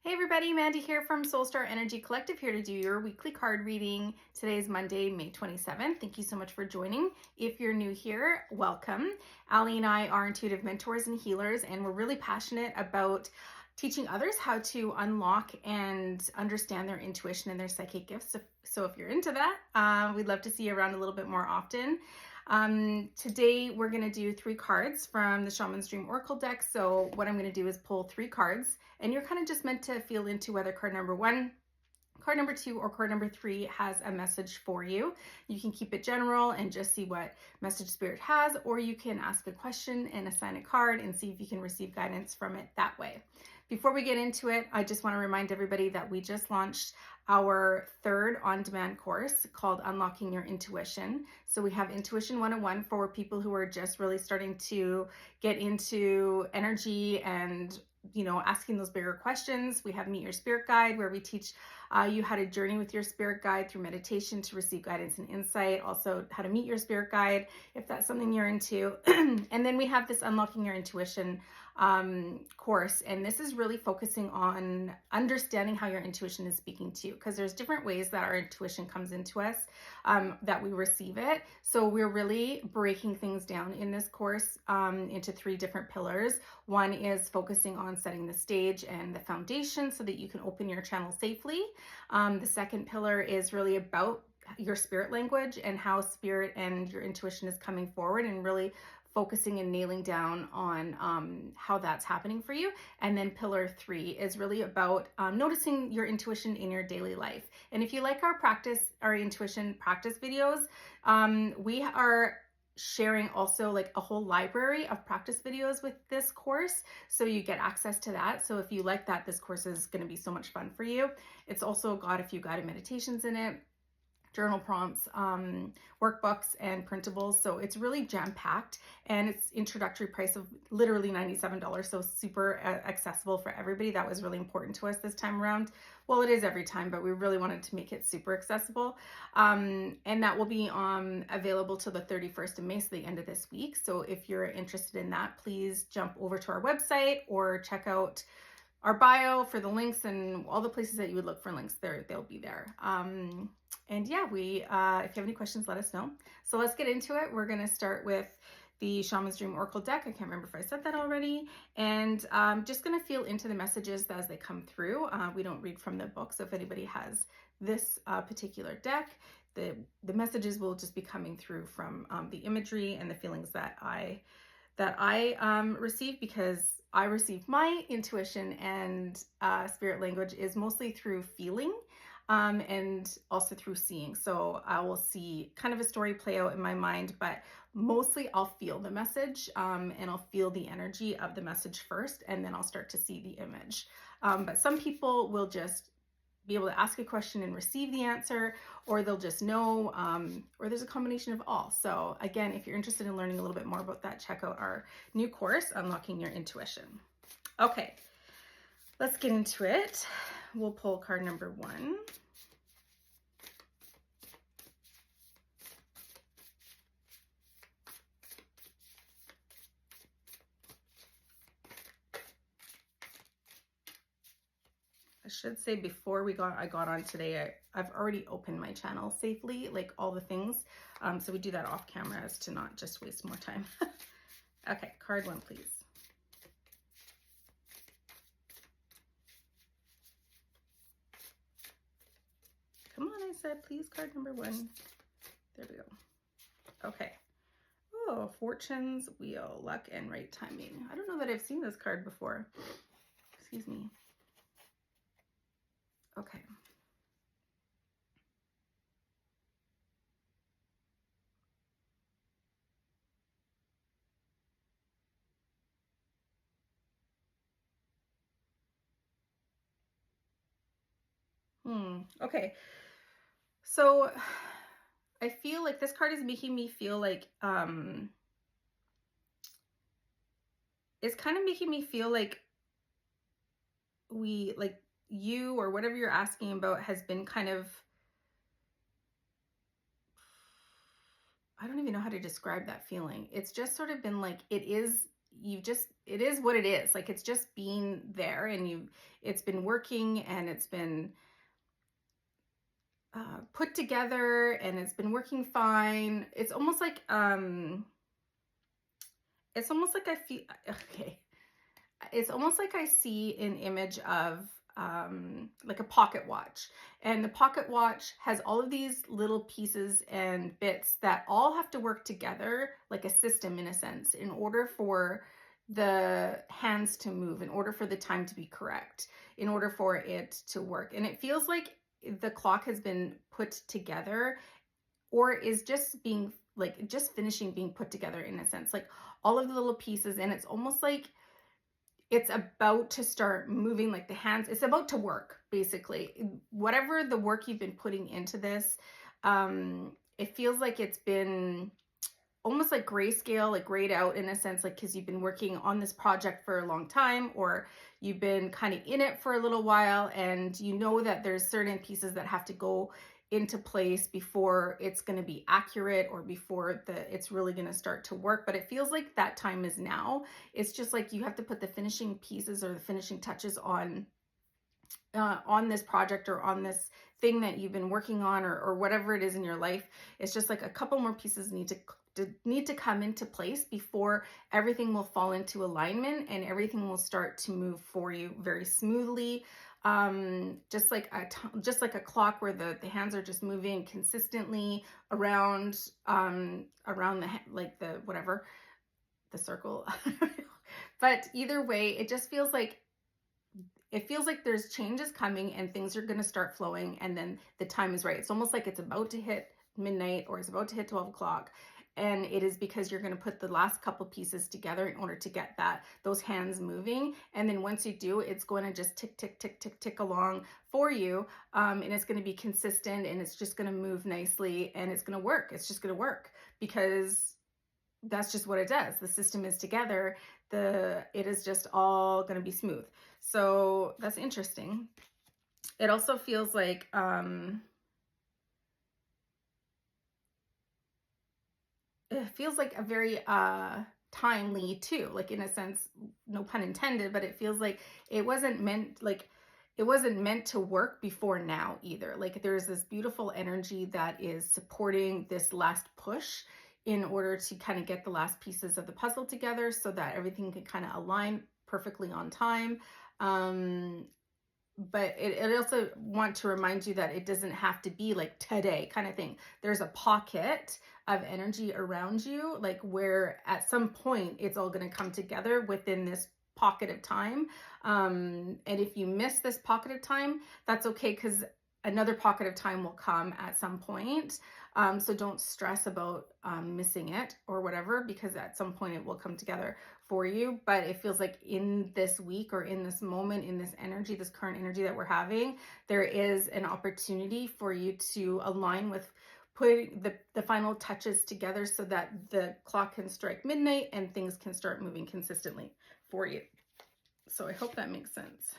Hey everybody, Mandy here from Soulstar Energy Collective, here to do your weekly card reading. Today is Monday, May 27th. Thank you so much for joining. If you're new here, welcome. Ali and I are intuitive mentors and healers, and we're really passionate about teaching others how to unlock and understand their intuition and their psychic gifts. So if you're into that, we'd love to see you around a little bit more often. Today we're going to do 3 cards from the Shaman's Dream Oracle deck. So what I'm going to do is pull 3 cards, and you're kind of just meant to feel into whether card number 1, card number 2, or card number 3 has a message for you. You can keep it general and just see what message Spirit has, or you can ask a question and assign a card and see if you can receive guidance from it that way. Before we get into it, I just want to remind everybody that we just launched our 3rd on-demand course called Unlocking Your Intuition. So we have Intuition 101 for people who are just really starting to get into energy and asking those bigger questions. We have Meet Your Spirit Guide, where we teach you how to journey with your spirit guide through meditation to receive guidance and insight. Also, how to meet your spirit guide, if that's something you're into. And then we have this Unlocking Your Intuition course, and this is really focusing on understanding how your intuition is speaking to you, because there's different ways that our intuition comes into us, that we receive it. So we're really breaking things down in this course into 3 different pillars. One is focusing on setting the stage and the foundation so that you can open your channel safely. The second pillar is really about your spirit language and how spirit and your intuition is coming forward, and really focusing and nailing down on how that's happening for you. And then pillar 3 is really about noticing your intuition in your daily life. And if you like our intuition practice videos, we are sharing also like a whole library of practice videos with this course, so you get access to that. So if you like that, this course is going to be so much fun for you. It's also got a few guided meditations in it, journal prompts, workbooks, and printables. So it's really jam-packed, and it's introductory price of literally $97. So super accessible for everybody. That was really important to us this time around. Well, it is every time, but we really wanted to make it super accessible. And that will be available till the 31st of May, so the end of this week. So if you're interested in that, please jump over to our website or check out our bio for the links, and all the places that you would look for links there, they'll be there. And yeah, if you have any questions, let us know. So let's get into it. We're going to start with the Shaman's Dream Oracle deck. I can't remember if I said that already. And I'm just going to feel into the messages as they come through. We don't read from the book, so if anybody has this particular deck, the messages will just be coming through from the imagery and the feelings that I receive, because I receive my intuition and spirit language is mostly through feeling, and also through seeing. So I will see kind of a story play out in my mind, but mostly I'll feel the message, and I'll feel the energy of the message first, and then I'll start to see the image. But some people will just be able to ask a question and receive the answer, or they'll just know, or there's a combination of all. So again, if you're interested in learning a little bit more about that, check out our new course, Unlocking Your Intuition. Okay, let's get into it. We'll pull card number 1. I should say before I got on today, I've already opened my channel safely, like all the things. So we do that off camera as to not just waste more time. Okay, card 1, please. Come on, I said, please, card number 1. There we go. Okay. Oh, Fortune's Wheel, luck and right timing. I don't know that I've seen this card before. Excuse me. Okay. Okay. So I feel like this card is making me feel like, it's kind of making me feel like you, or whatever you're asking about, has been kind of, I don't even know how to describe that feeling. It's just sort of been like, it is what it is. Like, it's just being there, and it's been working, and it's been put together, and it's been working fine. It's almost like I feel, okay. It's almost like I see an image of like a pocket watch, and the pocket watch has all of these little pieces and bits that all have to work together, like a system in a sense, in order for the hands to move, in order for the time to be correct, in order for it to work. And it feels like the clock has been put together, or is just being like just finishing being put together in a sense, like all of the little pieces, and it's almost like it's about to start moving, like the hands, it's about to work, basically. Whatever the work you've been putting into this, it feels like it's been almost like grayscale, like grayed out in a sense, like because you've been working on this project for a long time, or you've been kind of in it for a little while, and you know that there's certain pieces that have to go into place before it's going to be accurate, or before it's really going to start to work. But it feels like that time is now. It's just like you have to put the finishing pieces or the finishing touches on this project, or on this thing that you've been working on, or whatever it is in your life. It's just like a couple more pieces need to come into place before everything will fall into alignment, and everything will start to move for you very smoothly. Just like a clock, where the hands are just moving consistently around the whatever, the circle. But either way, it feels like there's changes coming, and things are going to start flowing, and then the time is right. It's almost like it's about to hit midnight, or it's about to hit 12 o'clock. And it is because you're going to put the last couple pieces together in order to get those hands moving. And then once you do, it's going to just tick, tick, tick, tick, tick along for you. And it's going to be consistent, and it's just going to move nicely, and it's going to work. It's just going to work, because that's just what it does. The system is together. It is just all going to be smooth. So that's interesting. It also feels like, it feels like a very timely too, like in a sense, no pun intended, but it feels like it wasn't meant to work before now either. Like, there's this beautiful energy that is supporting this last push in order to kind of get the last pieces of the puzzle together, so that everything can kind of align perfectly on time. But it also want to remind you that it doesn't have to be like today kind of thing. There's a pocket of energy around you, like where at some point it's all going to come together within this pocket of time. And if you miss this pocket of time, that's okay, because another pocket of time will come at some point. So don't stress about missing it or whatever, because at some point it will come together for you. But it feels like in this week, or in this moment, in this energy, this current energy that we're having, there is an opportunity for you to align with putting the final touches together, so that the clock can strike midnight and things can start moving consistently for you. So I hope that makes sense.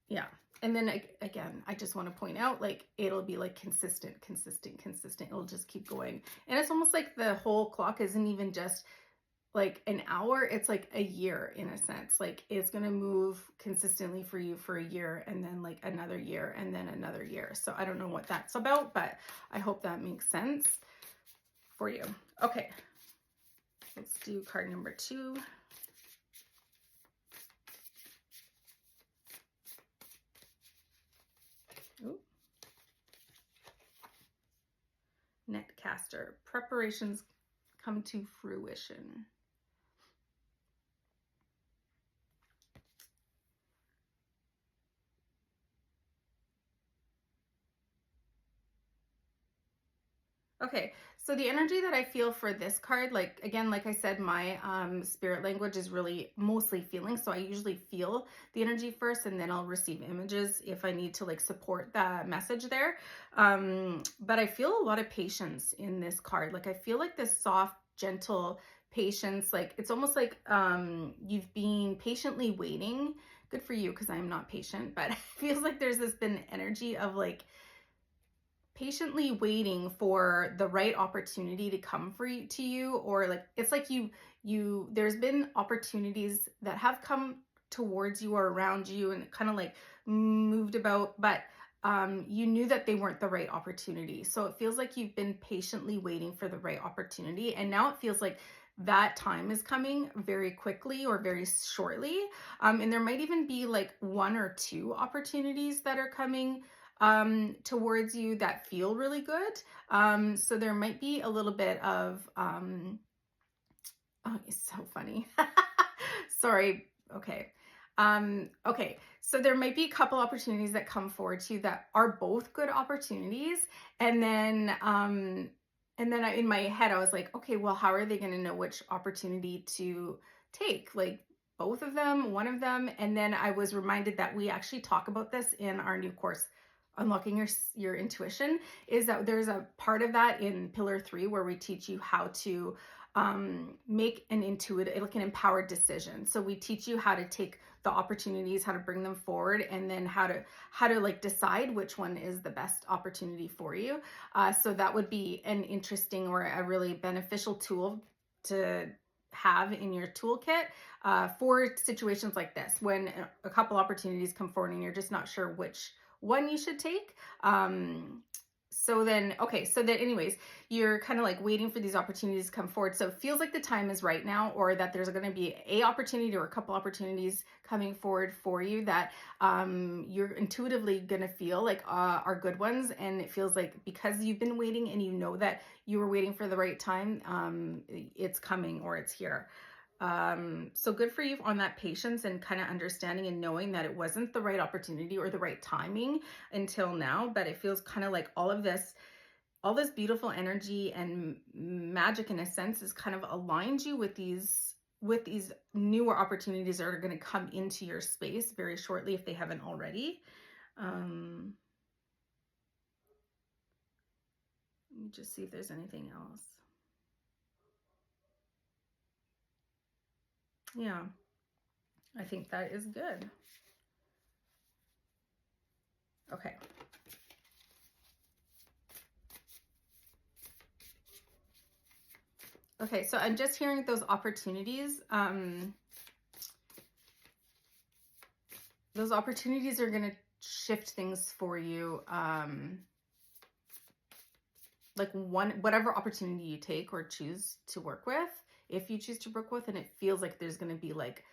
Yeah. And then again, I just want to point out, like, it'll be like consistent. It'll just keep going. And it's almost like the whole clock isn't even just like an hour. It's like a year in a sense. Like, it's going to move consistently for you for a year, and then like another year, and then another year. So I don't know what that's about, but I hope that makes sense for you. Okay. Let's do card number 2. Ooh. Netcaster. Preparations come to fruition. Okay, so the energy that I feel for this card, like, again, like I said, my spirit language is really mostly feeling. So I usually feel the energy first, and then I'll receive images if I need to like support the message there. But I feel a lot of patience in this card. Like, I feel like this soft, gentle patience. Like, it's almost like you've been patiently waiting. Good for you, because I'm not patient, but it feels like there's been energy of like, patiently waiting for the right opportunity to come to you, or like it's like there's been opportunities that have come towards you or around you and kind of like moved about, but you knew that they weren't the right opportunity. So it feels like you've been patiently waiting for the right opportunity, and now it feels like that time is coming very quickly or very shortly. And there might even be like one or two opportunities that are coming towards you that feel really good. So there might be a little bit of, oh, it's so funny. Sorry. Okay. Okay. So there might be a couple opportunities that come forward to you that are both good opportunities. And then in my head, I was like, okay, well, how are they going to know which opportunity to take? Like both of them, one of them. And then I was reminded that we actually talk about this in our new course, Unlocking Your Intuition, is that there's a part of that in Pillar 3 where we teach you how to make an intuitive, like an empowered decision. So we teach you how to take the opportunities, how to bring them forward, and then how to like decide which one is the best opportunity for you. So that would be an interesting or a really beneficial tool to have in your toolkit for situations like this, when a couple opportunities come forward and you're just not sure which one you should take. So then anyways, you're kind of like waiting for these opportunities to come forward. So it feels like the time is right now, or that there's going to be a opportunity or a couple opportunities coming forward for you that you're intuitively going to feel like are good ones. And it feels like because you've been waiting and you know that you were waiting for the right time, it's coming or it's here. So good for you on that patience and kind of understanding and knowing that it wasn't the right opportunity or the right timing until now, but it feels kind of like all this beautiful energy and magic in a sense is kind of aligned you with these newer opportunities that are going to come into your space very shortly if they haven't already. Let me just see if there's anything else. Yeah, I think that is good. Okay. Okay, so I'm just hearing those opportunities. Those opportunities are going to shift things for you. Like whatever opportunity you take or choose to work with, if you choose to work with, and it feels like there's going to be like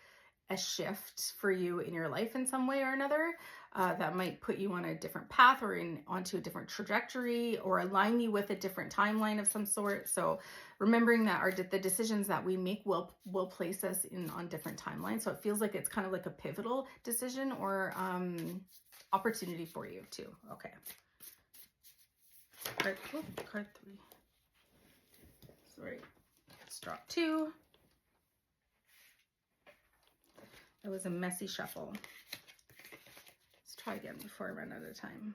a shift for you in your life in some way or another, that might put you on a different path or onto a different trajectory or align you with a different timeline of some sort. So remembering that the decisions that we make will place us on different timelines. So it feels like it's kind of like a pivotal decision or opportunity for you too. Okay. Card 3. Sorry, let's drop 2. It was a messy shuffle. Let's try again before I run out of time.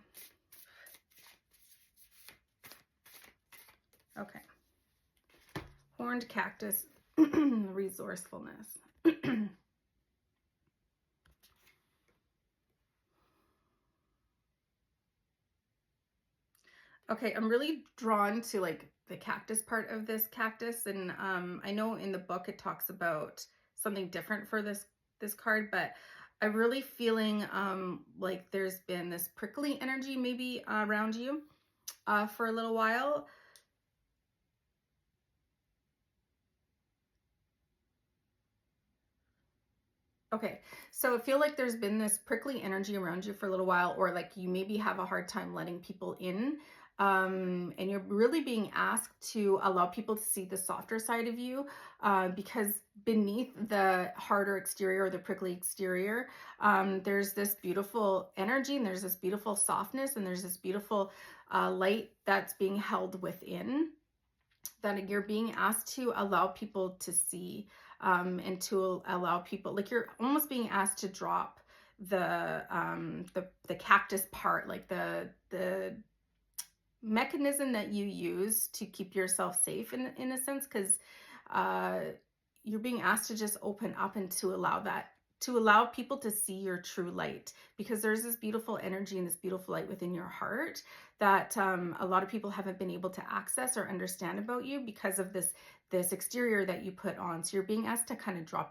Okay. Horned cactus, resourcefulness. Okay, I'm really drawn to like the cactus part of this cactus, and I know in the book it talks about something different for this card, but I'm really feeling like there's been this prickly energy maybe around you for a little while. Okay, so I feel like there's been this prickly energy around you for a little while, or like you maybe have a hard time letting people in. And you're really being asked to allow people to see the softer side of you, because beneath the harder exterior or the prickly exterior, there's this beautiful energy, and there's this beautiful softness, and there's this beautiful light that's being held within, that you're being asked to allow people to see, and to allow people, like you're almost being asked to drop the cactus part, like the mechanism that you use to keep yourself safe in a sense, because you're being asked to just open up and to allow that to allow people to see your true light, because there's this beautiful energy and this beautiful light within your heart that a lot of people haven't been able to access or understand about you because of this exterior that you put on. So you're being asked to kind of drop